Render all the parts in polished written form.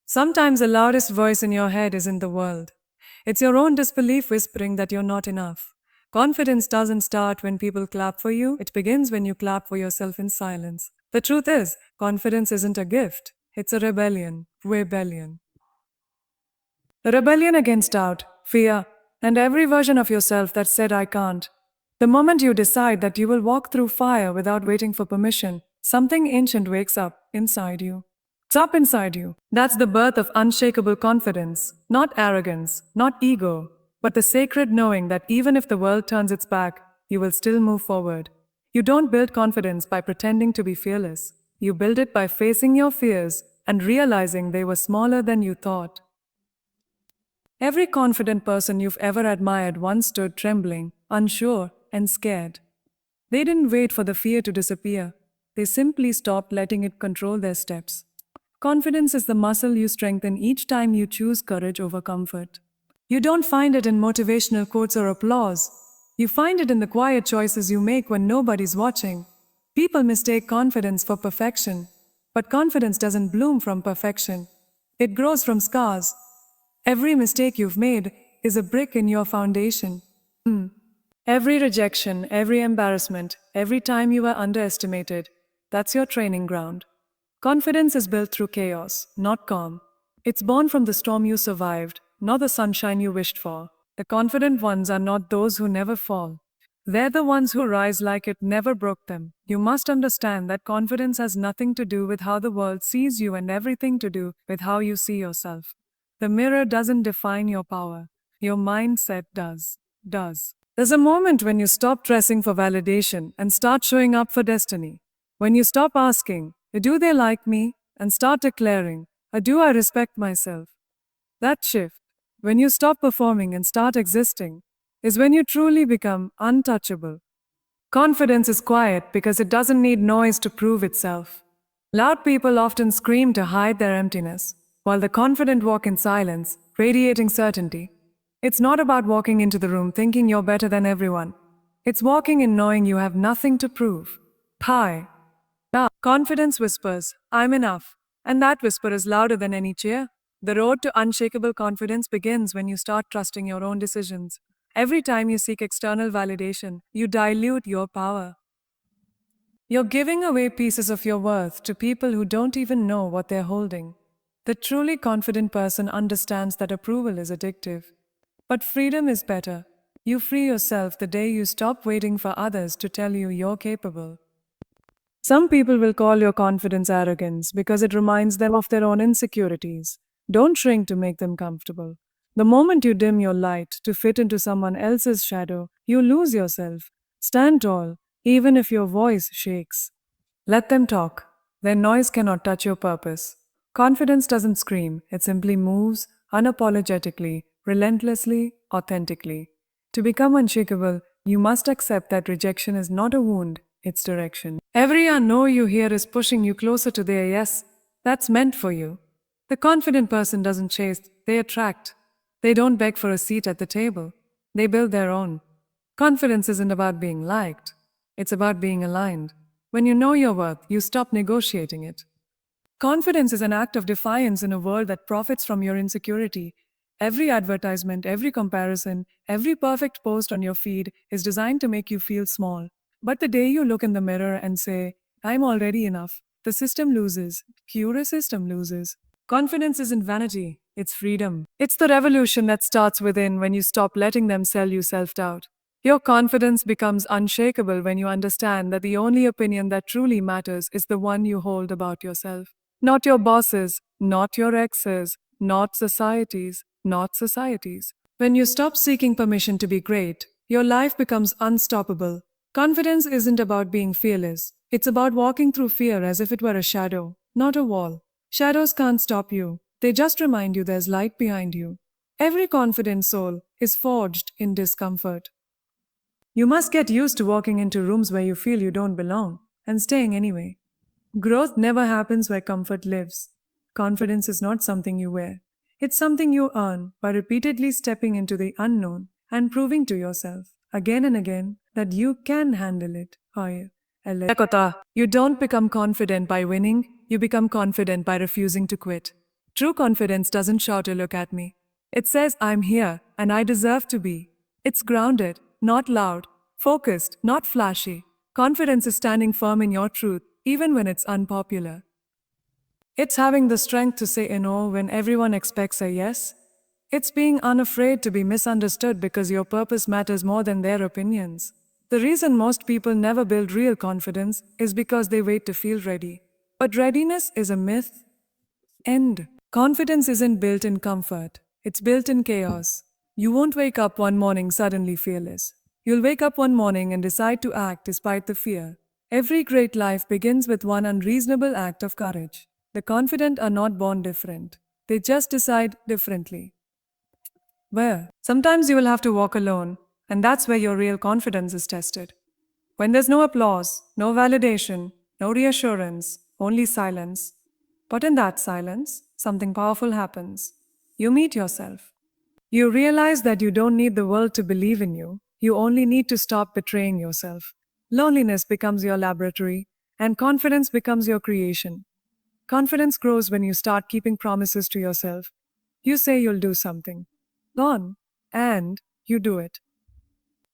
Sometimes the loudest voice in your head isn't the world. It's your own disbelief whispering that you're not enough. Confidence doesn't start when people clap for you, it begins when you clap for yourself in silence. The truth is, confidence isn't a gift, it's a rebellion. Rebellion. A rebellion against doubt, fear, and every version of yourself that said, I can't. The moment you decide that you will walk through fire without waiting for permission, something ancient wakes up inside you. It's up inside you. That's the birth of unshakable confidence, not arrogance, not ego, but the sacred knowing that even if the world turns its back, you will still move forward. You don't build confidence by pretending to be fearless. You build it by facing your fears and realizing they were smaller than you thought. Every confident person you've ever admired once stood trembling, unsure, and scared. They didn't wait for the fear to disappear. They simply stopped letting it control their steps. Confidence is the muscle you strengthen each time you choose courage over comfort. You don't find it in motivational quotes or applause. You find it in the quiet choices you make when nobody's watching. People mistake confidence for perfection, but confidence doesn't bloom from perfection. It grows from scars. Every mistake you've made is a brick in your foundation. Every rejection, every embarrassment, every time you were underestimated, that's your training ground. Confidence is built through chaos, not calm. It's born from the storm you survived, not the sunshine you wished for. The confident ones are not those who never fall. They're the ones who rise like it never broke them. You must understand that confidence has nothing to do with how the world sees you and everything to do with how you see yourself. The mirror doesn't define your power. Your mindset does. There's a moment when you stop dressing for validation and start showing up for destiny. When you stop asking, do they like me? And start declaring, do I respect myself? That shift, when you stop performing and start existing, is when you truly become untouchable. Confidence is quiet because it doesn't need noise to prove itself. Loud people often scream to hide their emptiness, while the confident walk in silence, radiating certainty. It's not about walking into the room thinking you're better than everyone. It's walking in knowing you have nothing to prove. Hi. Confidence whispers, I'm enough. And that whisper is louder than any cheer. The road to unshakable confidence begins when you start trusting your own decisions. Every time you seek external validation, you dilute your power. You're giving away pieces of your worth to people who don't even know what they're holding. The truly confident person understands that approval is addictive. But freedom is better. You free yourself the day you stop waiting for others to tell you you're capable. Some people will call your confidence arrogance because it reminds them of their own insecurities. Don't shrink to make them comfortable. The moment you dim your light to fit into someone else's shadow, you lose yourself. Stand tall, even if your voice shakes. Let them talk. Their noise cannot touch your purpose. Confidence doesn't scream, it simply moves unapologetically, relentlessly, authentically. To become unshakable, you must accept that rejection is not a wound, it's direction. Every no you hear is pushing you closer to their yes that's meant for you. The confident person doesn't chase, they attract. They don't beg for a seat at the table. They build their own. Confidence isn't about being liked. It's about being aligned. When you know your worth, you stop negotiating it. Confidence is an act of defiance in a world that profits from your insecurity. Every advertisement, every comparison, every perfect post on your feed is designed to make you feel small. But the day you look in the mirror and say, I'm already enough, the system loses. Pure system loses. Confidence isn't vanity, it's freedom. It's the revolution that starts within when you stop letting them sell you self-doubt. Your confidence becomes unshakable when you understand that the only opinion that truly matters is the one you hold about yourself. Not your bosses, not your exes, not societies. When you stop seeking permission to be great, your life becomes unstoppable. Confidence isn't about being fearless. It's about walking through fear as if it were a shadow, not a wall. Shadows can't stop you. They just remind you there's light behind you. Every confident soul is forged in discomfort. You must get used to walking into rooms where you feel you don't belong and staying anyway. Growth never happens where comfort lives. Confidence is not something you wear. It's something you earn by repeatedly stepping into the unknown and proving to yourself again and again that you can handle it. You don't become confident by winning, you become confident by refusing to quit. True confidence doesn't shout or look at me. It says, I'm here and I deserve to be. It's grounded, not loud, focused, not flashy. Confidence is standing firm in your truth, even when it's unpopular. It's having the strength to say a no when everyone expects a yes. It's being unafraid to be misunderstood because your purpose matters more than their opinions. The reason most people never build real confidence is because they wait to feel ready. But readiness is a myth. End. Confidence isn't built in comfort, it's built in chaos. You won't wake up one morning suddenly fearless. You'll wake up one morning and decide to act despite the fear. Every great life begins with one unreasonable act of courage. The confident are not born different, they just decide differently. Where? Sometimes you will have to walk alone, and that's where your real confidence is tested. When there's no applause, no validation, no reassurance, only silence. But in that silence, something powerful happens. You meet yourself. You realize that you don't need the world to believe in you. You only need to stop betraying yourself. Loneliness becomes your laboratory, and confidence becomes your creation. Confidence grows when you start keeping promises to yourself. You say you'll do something. Gone. And you do it.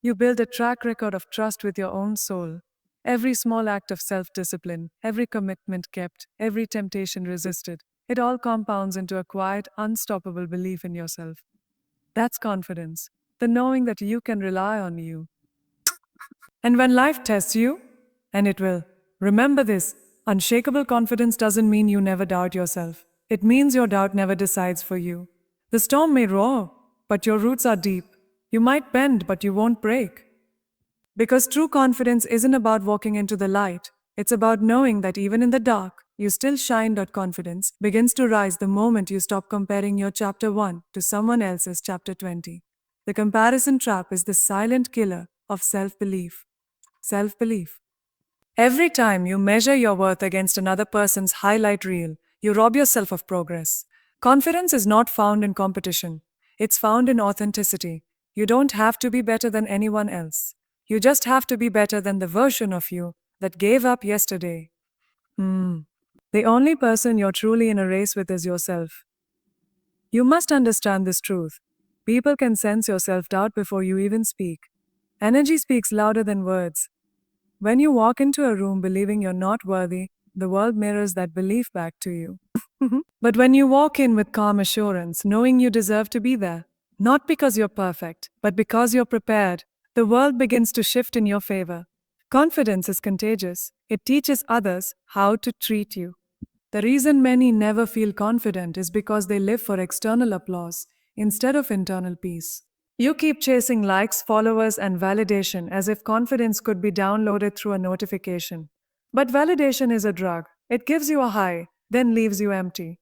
You build a track record of trust with your own soul. Every small act of self discipline, every commitment kept, every temptation resisted, it all compounds into a quiet, unstoppable belief in yourself. That's confidence, the knowing that you can rely on you. And when life tests you, and it will, remember this: unshakable confidence doesn't mean you never doubt yourself. It means your doubt never decides for you. The storm may roar, but your roots are deep. You might bend, but you won't break. Because true confidence isn't about walking into the light, it's about knowing that even in the dark, you still shine. Confidence begins to rise the moment you stop comparing your chapter 1 to someone else's chapter 20. The comparison trap is the silent killer of self belief. Self belief. Every time you measure your worth against another person's highlight reel, you rob yourself of progress. Confidence is not found in competition, it's found in authenticity. You don't have to be better than anyone else. You just have to be better than the version of you that gave up yesterday. The only person you're truly in a race with is yourself. You must understand this truth. People can sense your self doubt before you even speak. Energy speaks louder than words. When you walk into a room believing you're not worthy, the world mirrors that belief back to you. But when you walk in with calm assurance, knowing you deserve to be there, not because you're perfect, but because you're prepared, the world begins to shift in your favor. Confidence is contagious. It teaches others how to treat you. The reason many never feel confident is because they live for external applause instead of internal peace. You keep chasing likes, followers, and validation as if confidence could be downloaded through a notification. But validation is a drug. It gives you a high, then leaves you empty.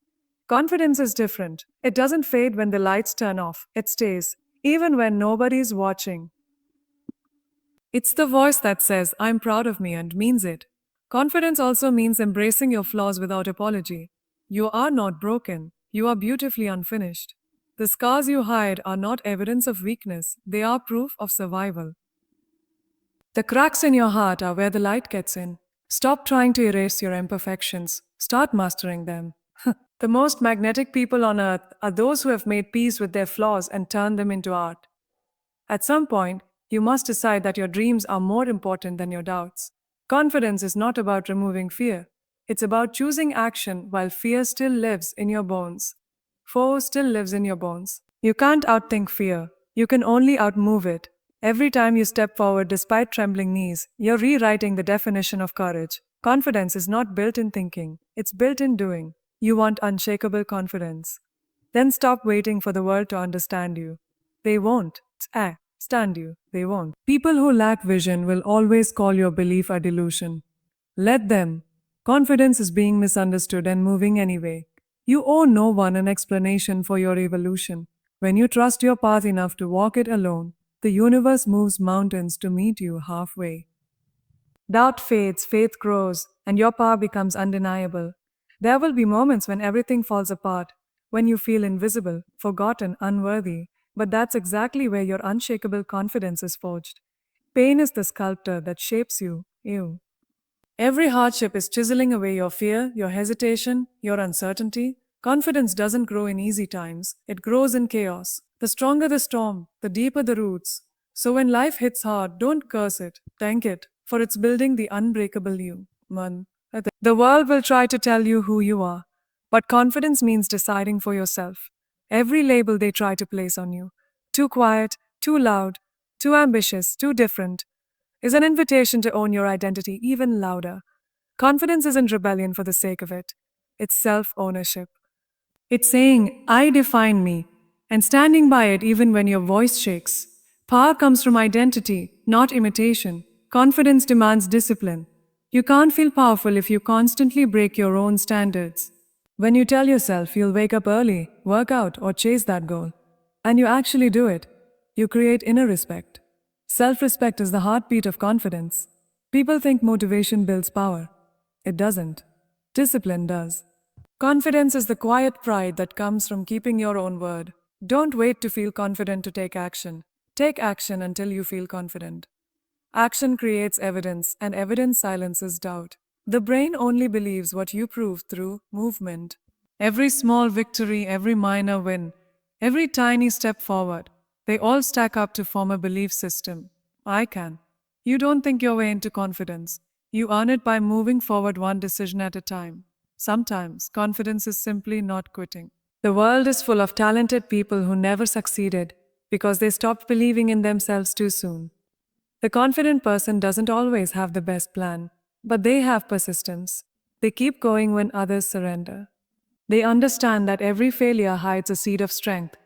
Confidence is different. It doesn't fade when the lights turn off. It stays, even when nobody's watching. It's the voice that says, I'm proud of me, and means it. Confidence also means embracing your flaws without apology. You are not broken. You are beautifully unfinished. The scars you hide are not evidence of weakness, they are proof of survival. The cracks in your heart are where the light gets in. Stop trying to erase your imperfections. Start mastering them. The most magnetic people on earth are those who have made peace with their flaws and turned them into art. At some point, you must decide that your dreams are more important than your doubts. Confidence is not about removing fear. It's about choosing action while fear still lives in your bones. Foe still lives in your bones. You can't outthink fear. You can only outmove it. Every time you step forward despite trembling knees, you're rewriting the definition of courage. Confidence is not built in thinking, it's built in doing. You want unshakable confidence. Then stop waiting for the world to understand you. They won't. Stand you. They won't. People who lack vision will always call your belief a delusion. Let them. Confidence is being misunderstood and moving anyway. You owe no one an explanation for your evolution. When you trust your path enough to walk it alone, the universe moves mountains to meet you halfway. Doubt fades, faith grows, and your power becomes undeniable. There will be moments when everything falls apart, when you feel invisible, forgotten, unworthy, but that's exactly where your unshakable confidence is forged. Pain is the sculptor that shapes you. Every hardship is chiseling away your fear, your hesitation, your uncertainty. Confidence doesn't grow in easy times, it grows in chaos. The stronger the storm, the deeper the roots. So when life hits hard, don't curse it, thank it, for it's building the unbreakable you. Man. The world will try to tell you who you are, but confidence means deciding for yourself. Every label they try to place on you, too quiet, too loud, too ambitious, too different, is an invitation to own your identity even louder. Confidence isn't rebellion for the sake of it, it's self ownership. It's saying, I define me, and standing by it even when your voice shakes. Power comes from identity, not imitation. Confidence demands discipline. You can't feel powerful if you constantly break your own standards. When you tell yourself you'll wake up early, work out, or chase that goal, and you actually do it, you create inner respect. Self respect is the heartbeat of confidence. People think motivation builds power. It doesn't. Discipline does. Confidence is the quiet pride that comes from keeping your own word. Don't wait to feel confident to take action. Take action until you feel confident. Action creates evidence, and evidence silences doubt. The brain only believes what you prove through movement. Every small victory, every minor win, every tiny step forward, they all stack up to form a belief system. I can. You don't think your way into confidence. You earn it by moving forward one decision at a time. Sometimes, confidence is simply not quitting. The world is full of talented people who never succeeded because they stopped believing in themselves too soon. The confident person doesn't always have the best plan, but they have persistence. They keep going when others surrender. They understand that every failure hides a seed of strength,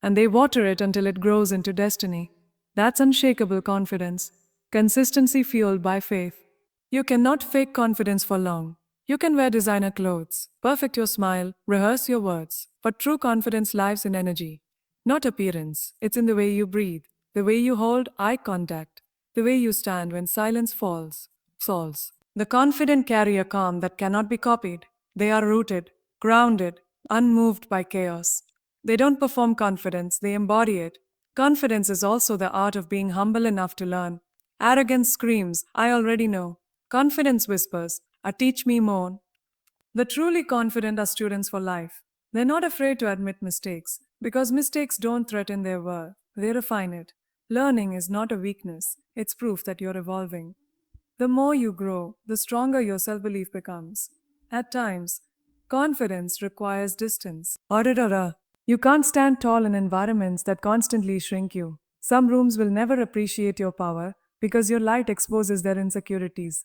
and they water it until it grows into destiny. That's unshakable confidence, consistency fueled by faith. You cannot fake confidence for long. You can wear designer clothes, perfect your smile, rehearse your words, but true confidence lives in energy, not appearance. It's in the way you breathe, the way you hold eye contact, the way you stand when silence falls. The confident carry a calm that cannot be copied. They are rooted, grounded, unmoved by chaos. They don't perform confidence, they embody it. Confidence is also the art of being humble enough to learn. Arrogance screams, I already know. Confidence whispers, teach me more. The truly confident are students for life. They're not afraid to admit mistakes, because mistakes don't threaten their worth, they refine it. Learning is not a weakness, it's proof that you're evolving. The more you grow, the stronger your self belief becomes. At times, confidence requires distance. Aurora, you can't stand tall in environments that constantly shrink you. Some rooms will never appreciate your power because your light exposes their insecurities.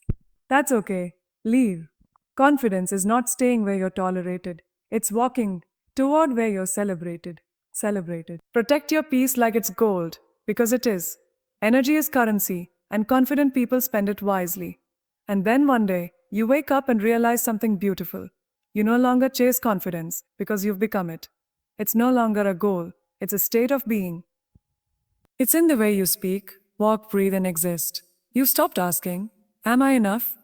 That's okay. Leave. Confidence is not staying where you're tolerated, it's walking toward where you're celebrated. Celebrated. Protect your peace like it's gold, because it is. Energy is currency, and confident people spend it wisely. And then one day, you wake up and realize something beautiful. You no longer chase confidence because you've become it. It's no longer a goal, it's a state of being. It's in the way you speak, walk, breathe, and exist. You've stopped asking, am I enough?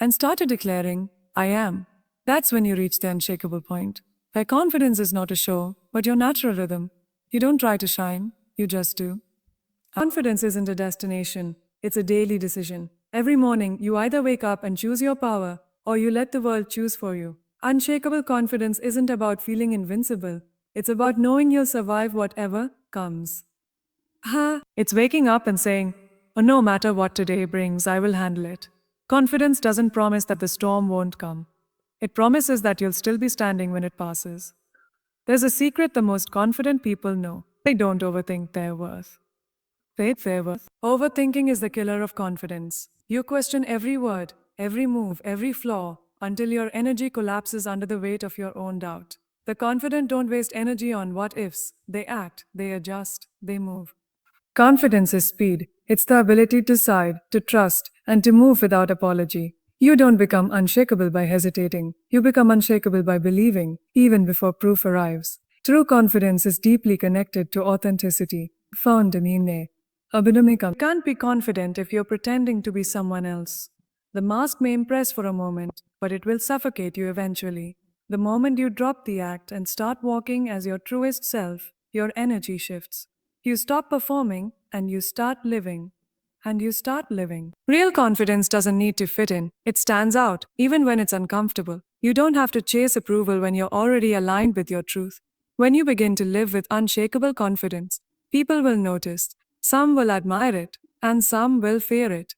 And started declaring, I am. That's when you reach the unshakable point, where confidence is not a show, but your natural rhythm. You don't try to shine, you just do. Confidence isn't a destination, it's a daily decision. Every morning, you either wake up and choose your power, or you let the world choose for you. Unshakable confidence isn't about feeling invincible, it's about knowing you'll survive whatever comes. It's waking up and saying, oh, no matter what today brings, I will handle it. Confidence doesn't promise that the storm won't come. It promises that you'll still be standing when it passes. There's a secret the most confident people know. They don't overthink their worth. Their worth. Overthinking is the killer of confidence. You question every word, every move, every flaw, until your energy collapses under the weight of your own doubt. The confident don't waste energy on what ifs. They act, they adjust, they move. Confidence is speed. It's the ability to decide, to trust, and to move without apology. You don't become unshakable by hesitating. You become unshakable by believing, even before proof arrives. True confidence is deeply connected to authenticity. Found in inne. Abhinamikam. You can't be confident if you're pretending to be someone else. The mask may impress for a moment, but it will suffocate you eventually. The moment you drop the act and start walking as your truest self, your energy shifts. You stop performing and you start living. and you start living. Real confidence doesn't need to fit in, it stands out, even when it's uncomfortable. You don't have to chase approval when you're already aligned with your truth. When you begin to live with unshakable confidence, people will notice. Some will admire it, and some will fear it.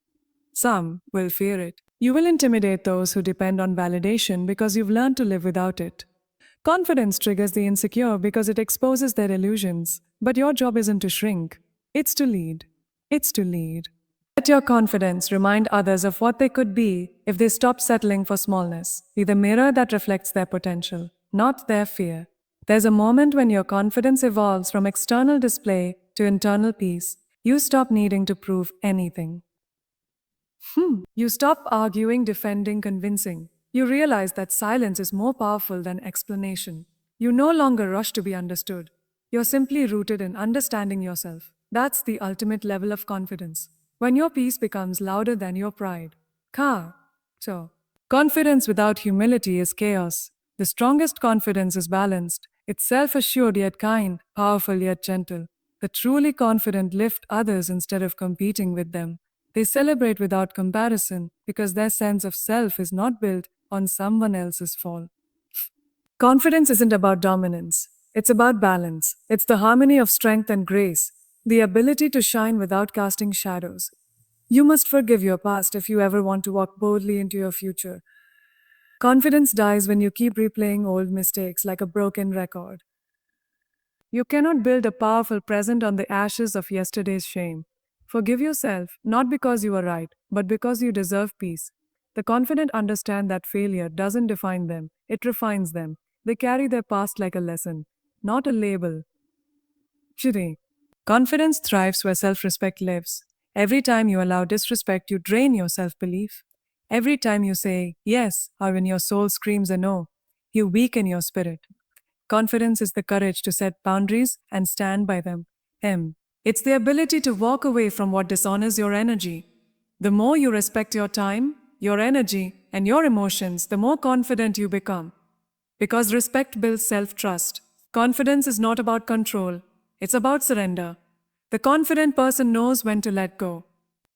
Some will fear it. You will intimidate those who depend on validation because you've learned to live without it. Confidence triggers the insecure because it exposes their illusions. But your job isn't to shrink, it's to lead. It's to lead. Let your confidence remind others of what they could be if they stop settling for smallness. Be the mirror that reflects their potential, not their fear. There's a moment when your confidence evolves from external display to internal peace. You stop needing to prove anything. You stop arguing, defending, convincing. You realize that silence is more powerful than explanation. You no longer rush to be understood. You're simply rooted in understanding yourself. That's the ultimate level of confidence. When your peace becomes louder than your pride. So, confidence without humility is chaos. The strongest confidence is balanced. It's self assured yet kind, powerful yet gentle. The truly confident lift others instead of competing with them. They celebrate without comparison because their sense of self is not built on someone else's fall. Confidence isn't about dominance, it's about balance. It's the harmony of strength and grace, the ability to shine without casting shadows. You must forgive your past if you ever want to walk boldly into your future. Confidence dies when you keep replaying old mistakes like a broken record. You cannot build a powerful present on the ashes of yesterday's shame. Forgive yourself, not because you are right, but because you deserve peace. The confident understand that failure doesn't define them, it refines them. They carry their past like a lesson, not a label. Today, confidence thrives where self respect lives. Every time you allow disrespect, you drain your self belief. Every time you say yes, or when your soul screams a no, you weaken your spirit. Confidence is the courage to set boundaries and stand by them. It's the ability to walk away from what dishonors your energy. The more you respect your time, your energy, and your emotions, the more confident you become. Because respect builds self trust. Confidence is not about control, it's about surrender. The confident person knows when to let go.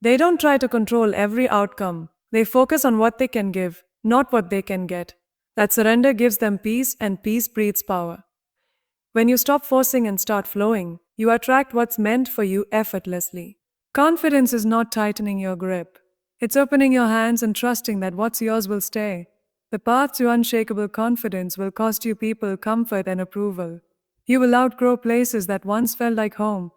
They don't try to control every outcome, they focus on what they can give, not what they can get. That surrender gives them peace, and peace breeds power. When you stop forcing and start flowing, you attract what's meant for you effortlessly. Confidence is not tightening your grip. It's opening your hands and trusting that what's yours will stay. The path to unshakable confidence will cost you people, comfort, and approval. You will outgrow places that once felt like home.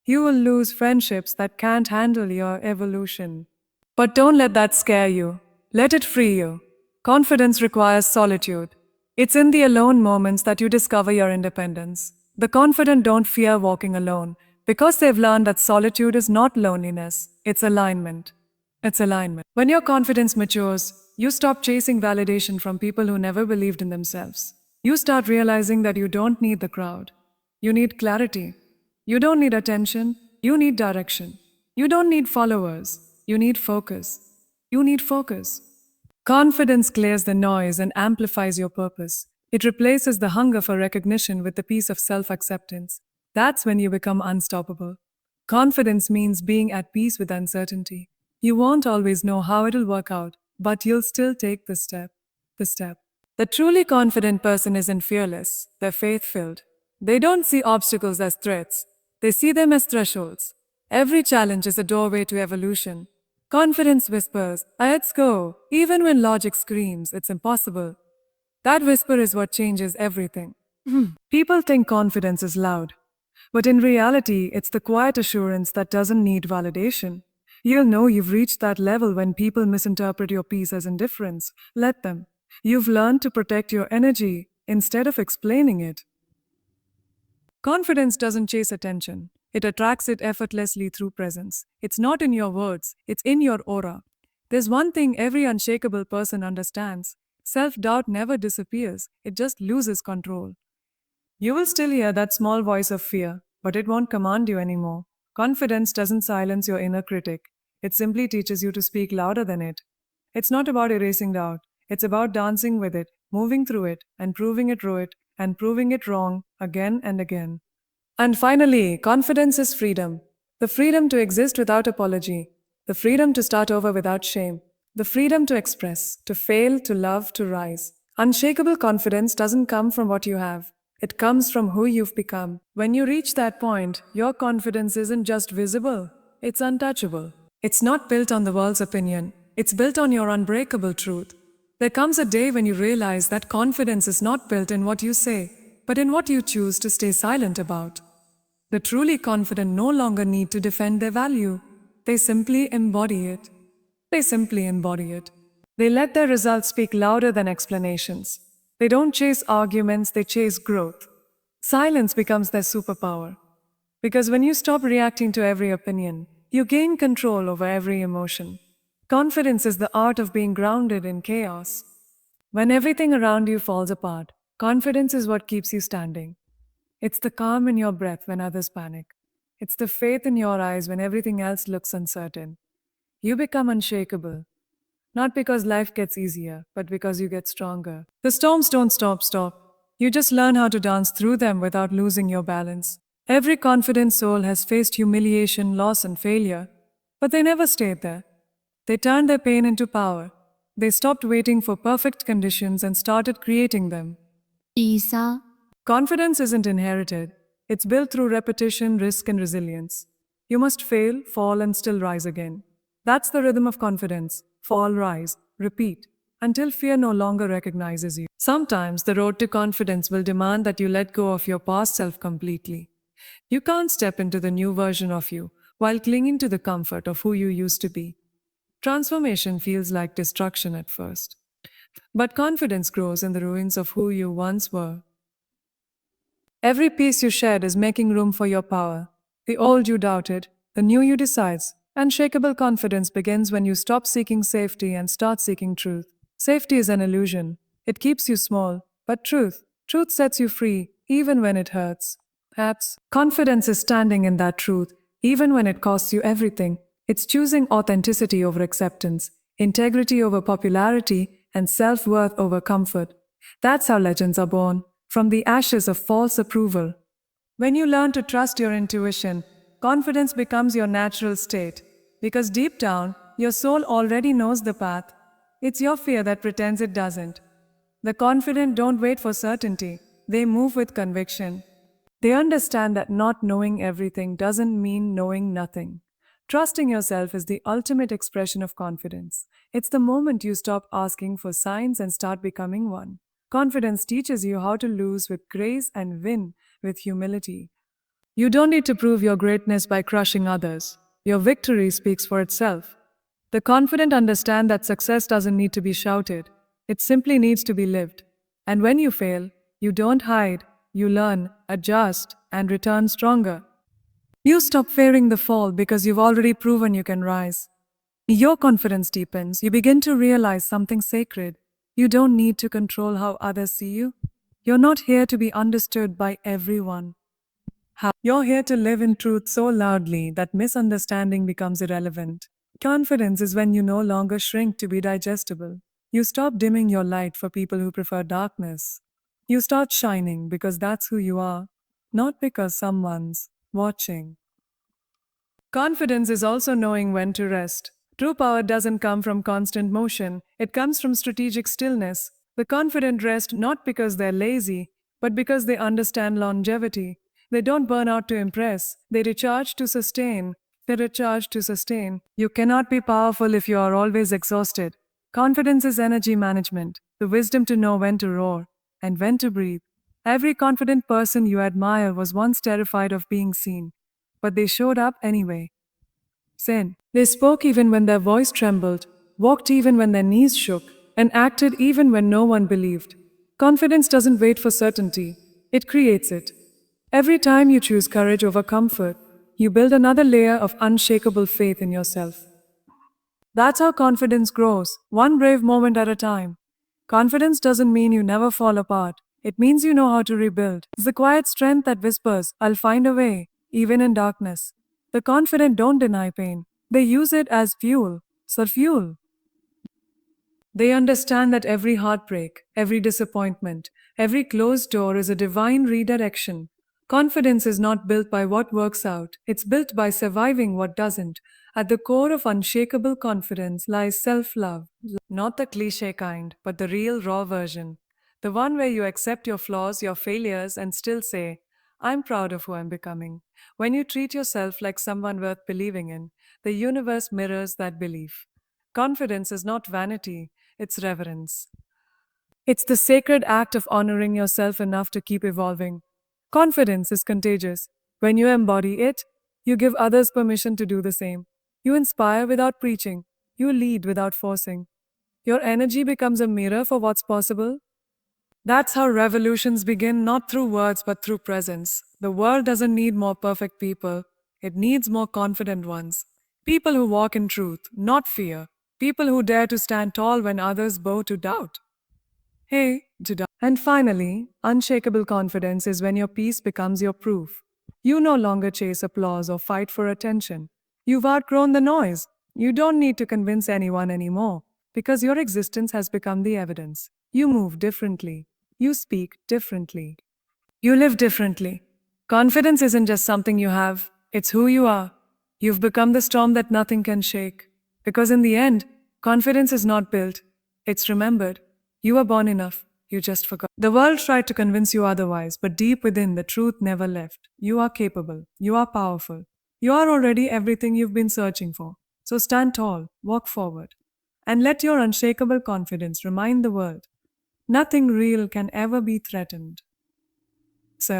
You will lose friendships that can't handle your evolution. But don't let that scare you. Let it free you. Confidence requires solitude. It's in the alone moments that you discover your independence. The confident don't fear walking alone because they've learned that solitude is not loneliness, it's alignment. It's alignment. When your confidence matures, you stop chasing validation from people who never believed in themselves. You start realizing that you don't need the crowd. You need clarity. You don't need attention. You need direction. You don't need followers. You need focus. You need focus. Confidence clears the noise and amplifies your purpose. It replaces the hunger for recognition with the peace of self acceptance. That's when you become unstoppable. Confidence means being at peace with uncertainty. You won't always know how it'll work out, but you'll still take the step. The step. The truly confident person isn't fearless, they're faith filled. They don't see obstacles as threats, they see them as thresholds. Every challenge is a doorway to evolution. Confidence whispers, let's go, even when logic screams, it's impossible. That whisper is what changes everything. People think confidence is loud, but in reality, it's the quiet assurance that doesn't need validation. You'll know you've reached that level when people misinterpret your peace as indifference. Let them. You've learned to protect your energy instead of explaining it. Confidence doesn't chase attention. It attracts it effortlessly through presence. It's not in your words, it's in your aura. There's one thing every unshakable person understands. Self-doubt never disappears, it just loses control. You will still hear that small voice of fear, but it won't command you anymore. Confidence doesn't silence your inner critic. It simply teaches you to speak louder than it. It's not about erasing doubt. It's about dancing with it, moving through it, and proving it right, and proving it wrong again and again. And finally, confidence is freedom. The freedom to exist without apology, the freedom to start over without shame, the freedom to express, to fail, to love, to rise. Unshakable confidence doesn't come from what you have. It comes from who you've become. When you reach that point, your confidence isn't just visible, it's untouchable. It's not built on the world's opinion, it's built on your unbreakable truth. There comes a day when you realize that confidence is not built in what you say, but in what you choose to stay silent about. The truly confident no longer need to defend their value. They simply embody it. They simply embody it. They let their results speak louder than explanations. They don't chase arguments, they chase growth. Silence becomes their superpower. Because when you stop reacting to every opinion, you gain control over every emotion. Confidence is the art of being grounded in chaos. When everything around you falls apart, confidence is what keeps you standing. It's the calm in your breath when others panic. It's the faith in your eyes when everything else looks uncertain. You become unshakable, not because life gets easier, but because you get stronger. The storms don't stop. You just learn how to dance through them without losing your balance. Every confident soul has faced humiliation, loss, and failure, but they never stayed there. They turned their pain into power. They stopped waiting for perfect conditions and started creating them. Isa, Confidence isn't inherited, it's built through repetition, risk, and resilience. You must fail, fall, and still rise again. That's the rhythm of confidence. Fall, rise, repeat, until fear no longer recognizes you. Sometimes the road to confidence will demand that you let go of your past self completely. You can't step into the new version of you while clinging to the comfort of who you used to be. Transformation feels like destruction at first, but confidence grows in the ruins of who you once were. Every piece you shed is making room for your power. The old you doubted, the new you decides. Unshakable confidence begins when you stop seeking safety and start seeking truth. Safety is an illusion. It keeps you small. But truth sets you free, even when it hurts. Perhaps confidence is standing in that truth, even when it costs you everything. It's choosing authenticity over acceptance, integrity over popularity, and self-worth over comfort. That's how legends are born, from the ashes of false approval. When you learn to trust your intuition, confidence becomes your natural state. Because deep down, your soul already knows the path. It's your fear that pretends it doesn't. The confident don't wait for certainty, they move with conviction. They understand that not knowing everything doesn't mean knowing nothing. Trusting yourself is the ultimate expression of confidence. It's the moment you stop asking for signs and start becoming one. Confidence teaches you how to lose with grace and win with humility. You don't need to prove your greatness by crushing others. Your victory speaks for itself. The confident understand that success doesn't need to be shouted. It simply needs to be lived. And when you fail, you don't hide, you learn, adjust, and return stronger. You stop fearing the fall because you've already proven you can rise. Your confidence deepens. You begin to realize something sacred. You don't need to control how others see you. You're not here to be understood by everyone. You're here to live in truth so loudly that misunderstanding becomes irrelevant. Confidence is when you no longer shrink to be digestible. You stop dimming your light for people who prefer darkness. You start shining because that's who you are, not because someone's watching. Confidence is also knowing when to rest. True power doesn't come from constant motion, it comes from strategic stillness. The confident rest not because they're lazy, but because they understand longevity. They don't burn out to impress, they recharge to sustain. They recharge to sustain. You cannot be powerful if you are always exhausted. Confidence is energy management, the wisdom to know when to roar and when to breathe. Every confident person you admire was once terrified of being seen, but they showed up anyway. Sin. They spoke even when their voice trembled, walked even when their knees shook, and acted even when no one believed. Confidence doesn't wait for certainty, it creates it. Every time you choose courage over comfort, you build another layer of unshakable faith in yourself. That's how confidence grows, one brave moment at a time. Confidence doesn't mean you never fall apart. It means you know how to rebuild. It's the quiet strength that whispers, I'll find a way, even in darkness. The confident don't deny pain. They use it as fuel. So fuel. They understand that every heartbreak, every disappointment, every closed door is a divine redirection. Confidence is not built by what works out, it's built by surviving what doesn't. At the core of unshakable confidence lies self love. Not the cliche kind, but the real raw version. The one where you accept your flaws, your failures, and still say, I'm proud of who I'm becoming. When you treat yourself like someone worth believing in, the universe mirrors that belief. Confidence is not vanity, it's reverence. It's the sacred act of honoring yourself enough to keep evolving. Confidence is contagious. When you embody it, you give others permission to do the same. You inspire without preaching. You lead without forcing. Your energy becomes a mirror for what's possible. That's how revolutions begin, not through words but through presence. The world doesn't need more perfect people, it needs more confident ones. People who walk in truth, not fear. People who dare to stand tall when others bow to doubt. Hey, Judah. And finally, unshakable confidence is when your peace becomes your proof. You no longer chase applause or fight for attention. You've outgrown the noise. You don't need to convince anyone anymore because your existence has become the evidence. You move differently. You speak differently. You live differently. Confidence isn't just something you have, it's who you are. You've become the storm that nothing can shake. Because in the end, confidence is not built, it's remembered. You were born enough, you just forgot. The world tried to convince you otherwise, but deep within, the truth never left. You are capable, you are powerful. You are already everything you've been searching for. So stand tall, walk forward, and let your unshakable confidence remind the world nothing real can ever be threatened. So,